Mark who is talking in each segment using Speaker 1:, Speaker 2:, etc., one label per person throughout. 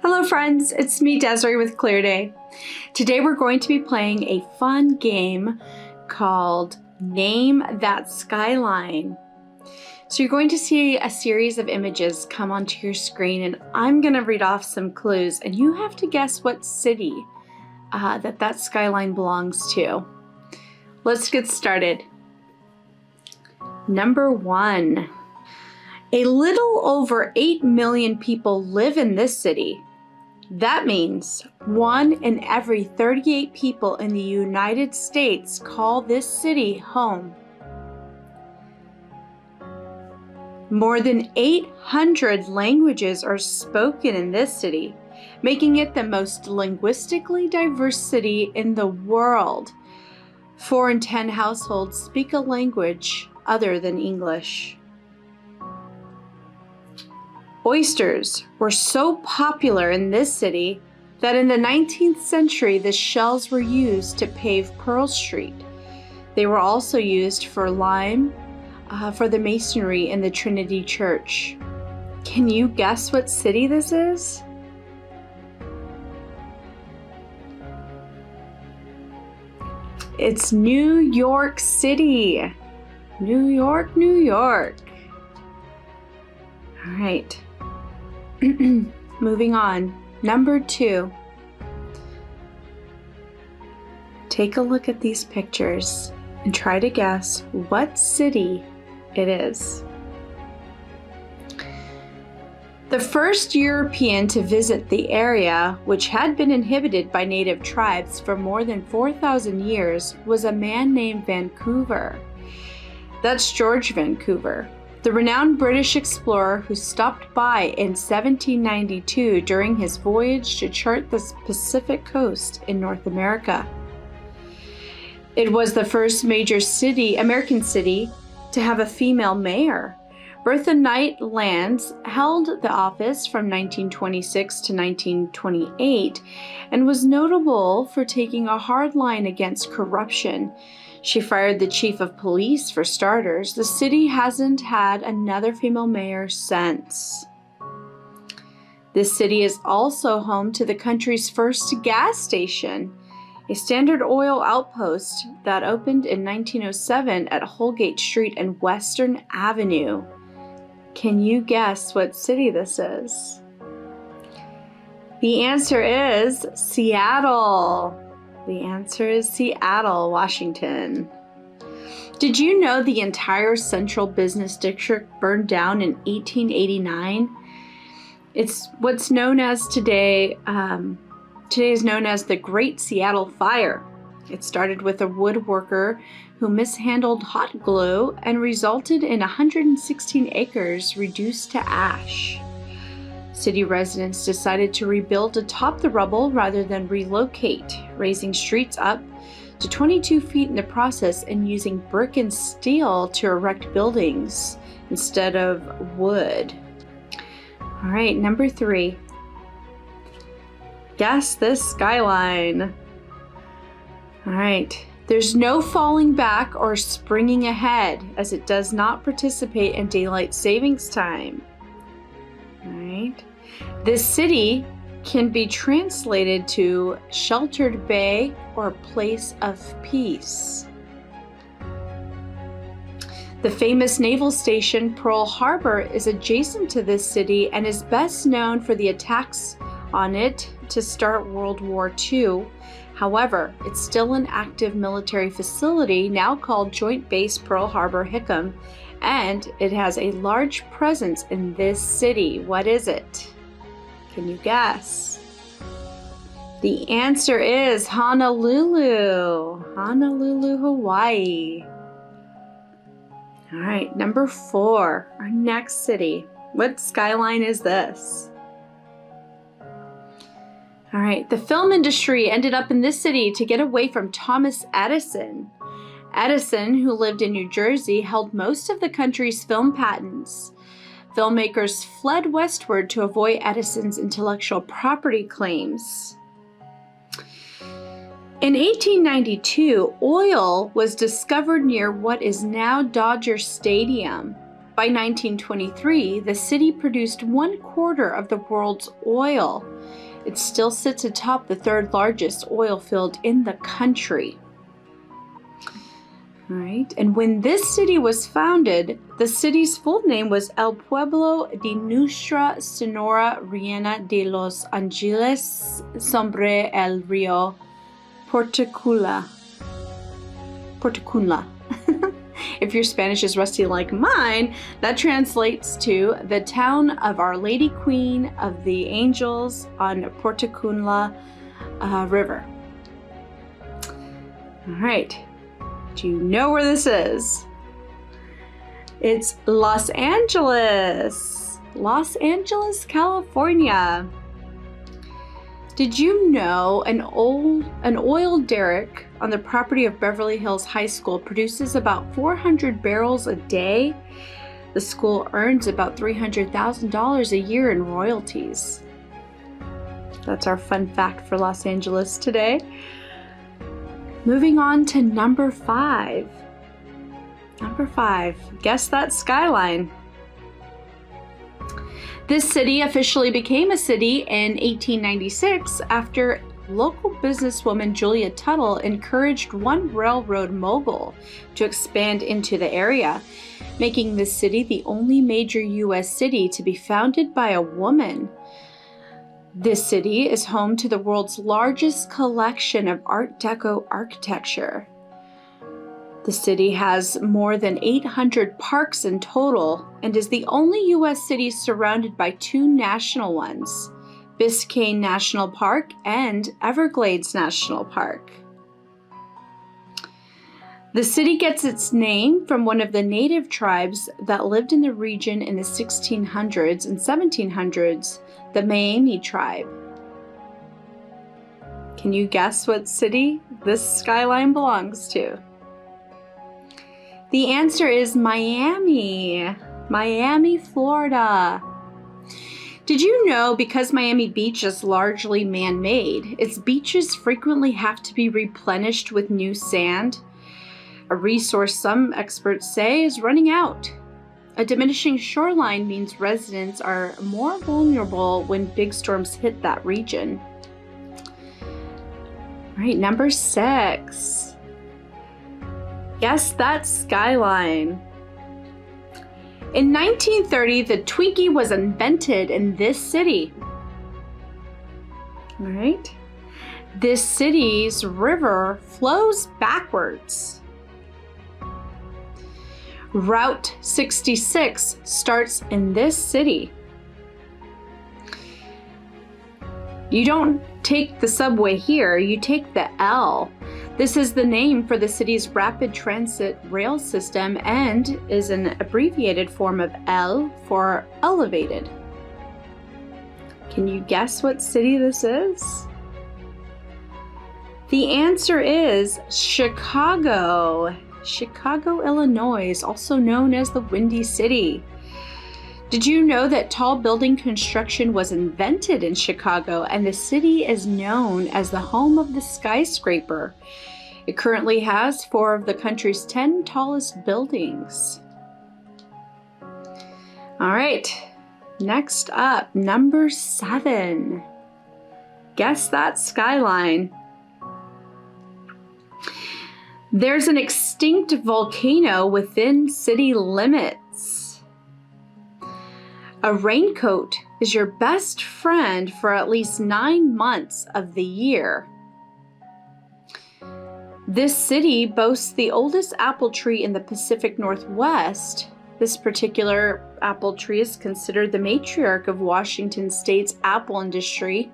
Speaker 1: Hello friends, it's me Desiree with Clearday. Today we're going to be playing a fun game called Name That Skyline. So you're going to see a series of images come onto your screen and I'm going to read off some clues and you have to guess what city that skyline belongs to. Let's get started. Number 1. A little over 8 million people live in this city. That means 1 in every 38 people in the United States call this city home. More than 800 languages are spoken in this city, making it the most linguistically diverse city in the world. 4 in 10 households speak a language other than English. Oysters were so popular in this city that in the 19th century the shells were used to pave Pearl Street. They were also used for lime for the masonry in the Trinity Church. Can you guess what city this is? It's New York City. New York, New York. All right. Moving on. Number 2. Take a look at these pictures and try to guess what city it is. The first European to visit the area, which had been inhabited by native tribes for more than 4,000 years, was a man named Vancouver. That's George Vancouver, the renowned British explorer who stopped by in 1792 during his voyage to chart the Pacific coast in North America. It was the first major American city to have a female mayor. Bertha Knight Lands held the office from 1926 to 1928 and was notable for taking a hard line against corruption. She fired the chief of police for starters. The city hasn't had another female mayor since. This city is also home to the country's first gas station, a Standard Oil outpost that opened in 1907 at Holgate Street and Western Avenue. Can you guess what city this is? The answer is Seattle. The answer is Seattle, Washington. Did you know the entire central business district burned down in 1889? It's what's known as today is known as the Great Seattle Fire. It started with a woodworker who mishandled hot glue and resulted in 116 acres reduced to ash. City residents decided to rebuild atop the rubble rather than relocate, raising streets up to 22 feet in the process and using brick and steel to erect buildings instead of wood. All right, number 3. Guess this skyline. All right, there's no falling back or springing ahead as it does not participate in daylight savings time. All right. This city can be translated to sheltered bay or place of peace. The famous naval station Pearl Harbor is adjacent to this city and is best known for the attacks on it to start World War II. However, it's still an active military facility now called Joint Base Pearl Harbor Hickam, and it has a large presence in this city. What is it? Can you guess? The answer is Honolulu. Honolulu, Hawaii. All right, number 4, our next city. What skyline is this? All right, the film industry ended up in this city to get away from Thomas Edison. Edison, who lived in New Jersey, held most of the country's film patents. Filmmakers fled westward to avoid Edison's intellectual property claims. In 1892, oil was discovered near what is now Dodger Stadium. By 1923, the city produced 1/4 of the world's oil. It still sits atop the third largest oil field in the country. All right, and when this city was founded, the city's full name was El Pueblo de Nuestra Señora Reina de los Ángeles sobre el Río Portecula. If your Spanish is rusty like mine, that translates to the town of Our Lady Queen of the Angels on Portecula River. All right. Do you know where this is? It's Los Angeles. Los Angeles, California. Did you know an oil derrick on the property of Beverly Hills High School produces about 400 barrels a day? The school earns about $300,000 a year in royalties. That's our fun fact for Los Angeles today. Moving on to number 5. Number 5, guess that skyline. This city officially became a city in 1896 after local businesswoman Julia Tuttle encouraged one railroad mogul to expand into the area, making this city the only major U.S. city to be founded by a woman. This city is home to the world's largest collection of Art Deco architecture. The city has more than 800 parks in total and is the only U.S. city surrounded by 2 national ones, Biscayne National Park and Everglades National Park. The city gets its name from one of the native tribes that lived in the region in the 1600s and 1700s, the Miami tribe. Can you guess what city this skyline belongs to? The answer is Miami. Miami, Florida. Did you know because Miami Beach is largely man-made, its beaches frequently have to be replenished with new sand? A resource some experts say is running out. A diminishing shoreline means residents are more vulnerable when big storms hit that region. All right, number 6. Guess that skyline. In 1930, the Twinkie was invented in this city. All right. This city's river flows backwards. Route 66 starts in this city. You don't take the subway here, you take the L. This is the name for the city's rapid transit rail system and is an abbreviated form of L for elevated. Can you guess what city this is? The answer is Chicago. Chicago, Illinois, also known as the Windy City. Did you know that tall building construction was invented in Chicago and the city is known as the home of the skyscraper? It currently has 4 of the country's 10 tallest buildings. All right, next up, number 7. Guess that skyline. There's an extinct volcano within city limits. A raincoat is your best friend for at least 9 months of the year. This city boasts the oldest apple tree in the Pacific Northwest. This particular apple tree is considered the matriarch of Washington State's apple industry.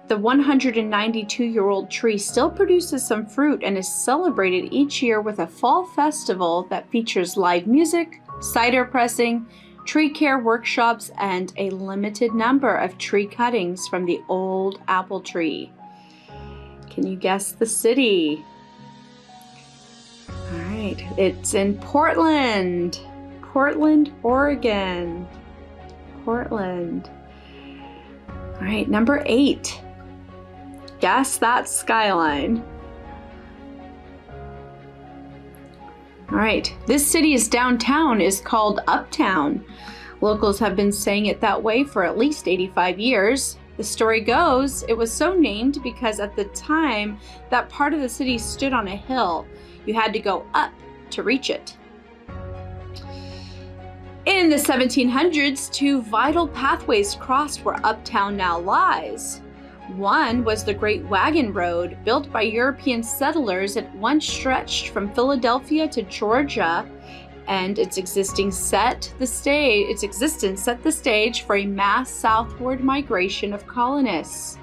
Speaker 1: The 192-year-old tree still produces some fruit and is celebrated each year with a fall festival that features live music, cider pressing, tree care workshops, and a limited number of tree cuttings from the old apple tree. Can you guess the city? All right, it's in Portland. Portland, Oregon. Portland. All right, number 8. Guess that skyline. All right, this city's downtown is called Uptown. Locals have been saying it that way for at least 85 years. The story goes it was so named because at the time that part of the city stood on a hill. You had to go up to reach it. In the 1700s, two vital pathways crossed where Uptown now lies. One was the Great Wagon Road, built by European settlers. It once stretched from Philadelphia to Georgia, and its existence set the stage for a mass southward migration of colonists.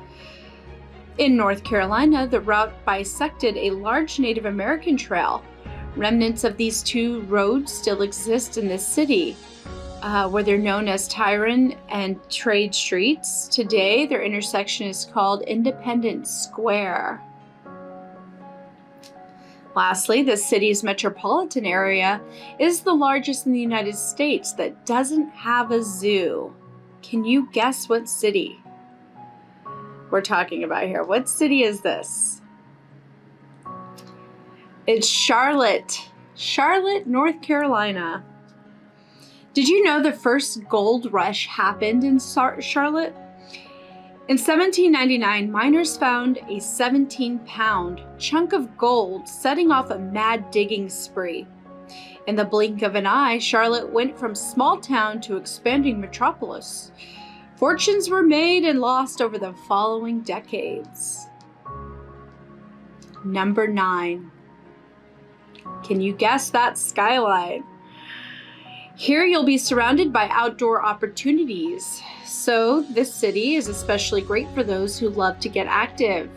Speaker 1: In North Carolina, the route bisected a large Native American trail. Remnants of these two roads still exist in this city, where they're known as Tyrone and Trade Streets. Today, their intersection is called Independence Square. Lastly, the city's metropolitan area is the largest in the United States that doesn't have a zoo. Can you guess what city we're talking about here? What city is this? It's Charlotte, North Carolina. Did you know the first gold rush happened in Charlotte? In 1799, miners found a 17-pound chunk of gold, setting off a mad digging spree. In the blink of an eye, Charlotte went from small town to expanding metropolis. Fortunes were made and lost over the following decades. Number 9. Can you guess that Skyline? Here you'll be surrounded by outdoor opportunities. So this city is especially great for those who love to get active.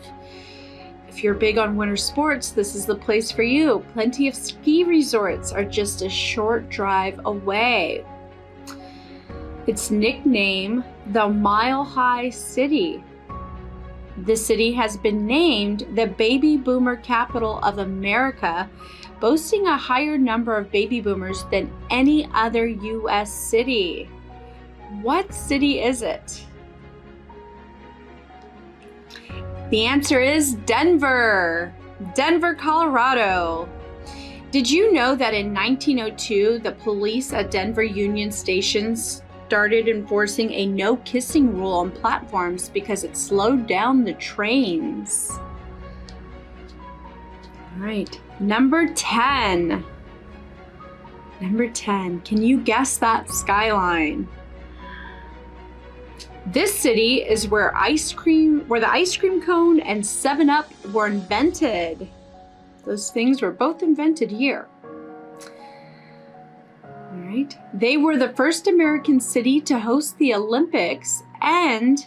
Speaker 1: If you're big on winter sports, this is the place for you. Plenty of ski resorts are just a short drive away. It's nicknamed the Mile High City. The city has been named the baby boomer capital of America, boasting a higher number of baby boomers than any other U.S. city. What city is it? The answer is Denver, Colorado. Did you know that in 1902, the police at Denver Union Station started enforcing a no kissing rule on platforms because it slowed down the trains? All right, number 10. Can you guess that Skyline? This city is where the ice cream cone and 7-Up were invented. Those things were both invented here. All right. They were the first American city to host the Olympics, and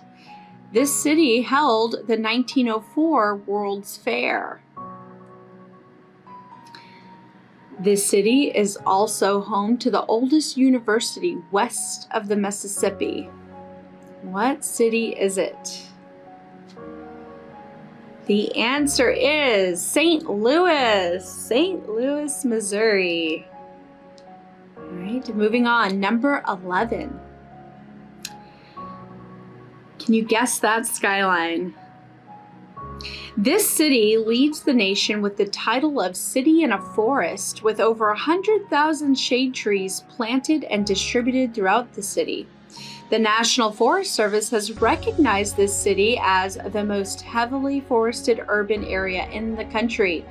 Speaker 1: this city held the 1904 World's Fair. This city is also home to the oldest university west of the Mississippi. What city is it? The answer is St. Louis, Missouri. All right, moving on. Number 11. Can you guess that Skyline? This city leads the nation with the title of City in a Forest, with over 100,000 shade trees planted and distributed throughout the city. The National Forest Service has recognized this city as the most heavily forested urban area in the country,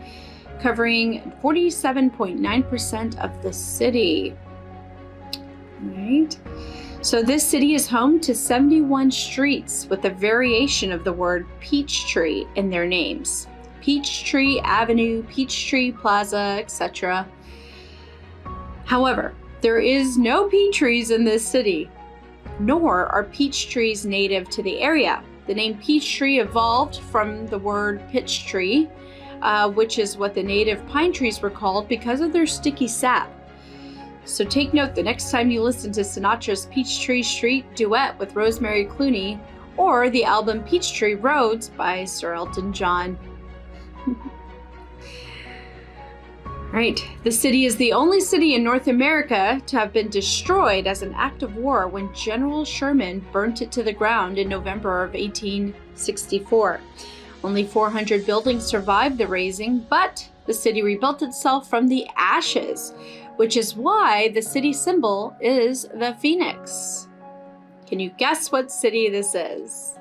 Speaker 1: covering 47.9% of the city. All right. So this city is home to 71 streets with a variation of the word Peachtree in their names. Peachtree Avenue, Peachtree Plaza, etc. However, there is no peach trees in this city, nor are peach trees native to the area. The name Peachtree evolved from the word pitch tree, which is what the native pine trees were called because of their sticky sap. So take note the next time you listen to Sinatra's Peachtree Street duet with Rosemary Clooney, or the album Peachtree Roads by Sir Elton John. Right, the city is the only city in North America to have been destroyed as an act of war when General Sherman burnt it to the ground in November of 1864. Only 400 buildings survived the razing, but the city rebuilt itself from the ashes, which is why the city symbol is the phoenix. Can you guess what city this is?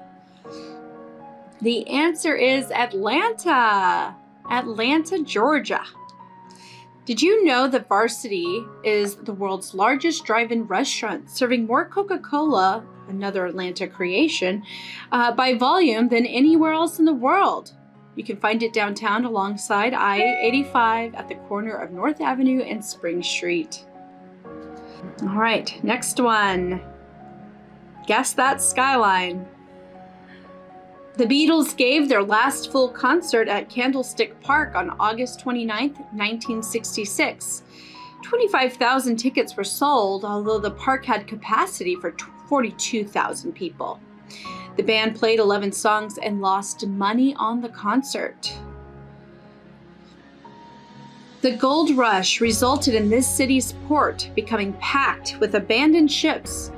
Speaker 1: The answer is Atlanta. Atlanta, Georgia. Did you know that Varsity is the world's largest drive-in restaurant, serving more Coca-Cola, another Atlanta creation, by volume than anywhere else in the world? You can find it downtown alongside I-85 at the corner of North Avenue and Spring Street. All right, next one. Guess that Skyline. The Beatles gave their last full concert at Candlestick Park on August 29, 1966. 25,000 tickets were sold, although the park had capacity for 42,000 people. The band played 11 songs and lost money on the concert. The gold rush resulted in this city's port becoming packed with abandoned ships.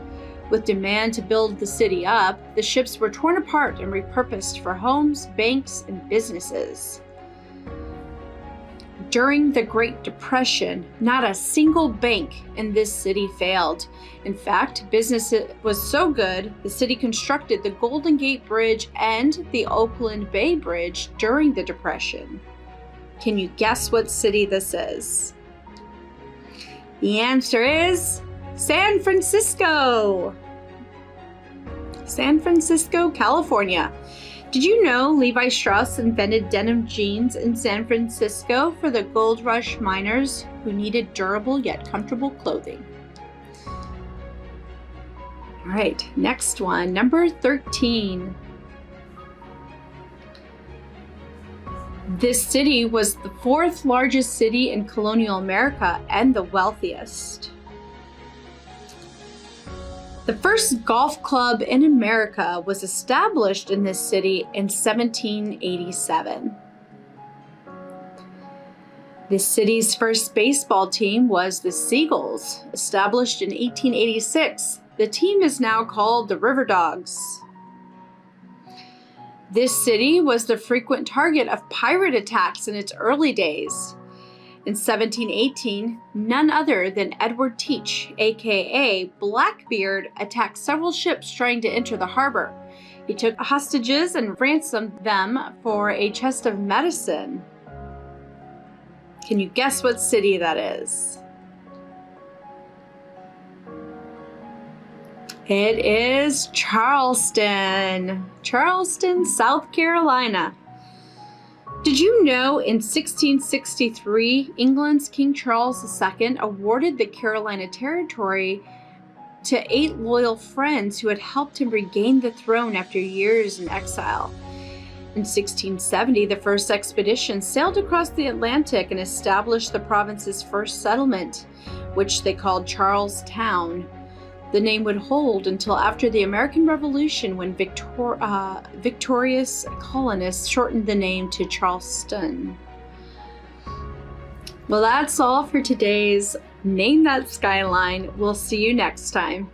Speaker 1: With demand to build the city up, the ships were torn apart and repurposed for homes, banks, and businesses. During the Great Depression, not a single bank in this city failed. In fact, business was so good, the city constructed the Golden Gate Bridge and the Oakland Bay Bridge during the Depression. Can you guess what city this is? The answer is San Francisco. San Francisco, California. Did you know Levi Strauss invented denim jeans in San Francisco for the gold rush miners who needed durable yet comfortable clothing? All right, next one, number 13. This city was the fourth largest city in colonial America and the wealthiest. The first golf club in America was established in this city in 1787. This city's first baseball team was the Seagulls, established in 1886. The team is now called the River Dogs. This city was the frequent target of pirate attacks in its early days. In 1718, none other than Edward Teach, aka Blackbeard, attacked several ships trying to enter the harbor. He took hostages and ransomed them for a chest of medicine. Can you guess what city that is? It is Charleston. Charleston, South Carolina. Did you know in 1663, England's King Charles II awarded the Carolina Territory to 8 loyal friends who had helped him regain the throne after years in exile. In 1670, the first expedition sailed across the Atlantic and established the province's first settlement, which they called Charlestown. The name would hold until after the American Revolution, when victorious colonists shortened the name to Charleston. Well, that's all for today's Name That Skyline. We'll see you next time.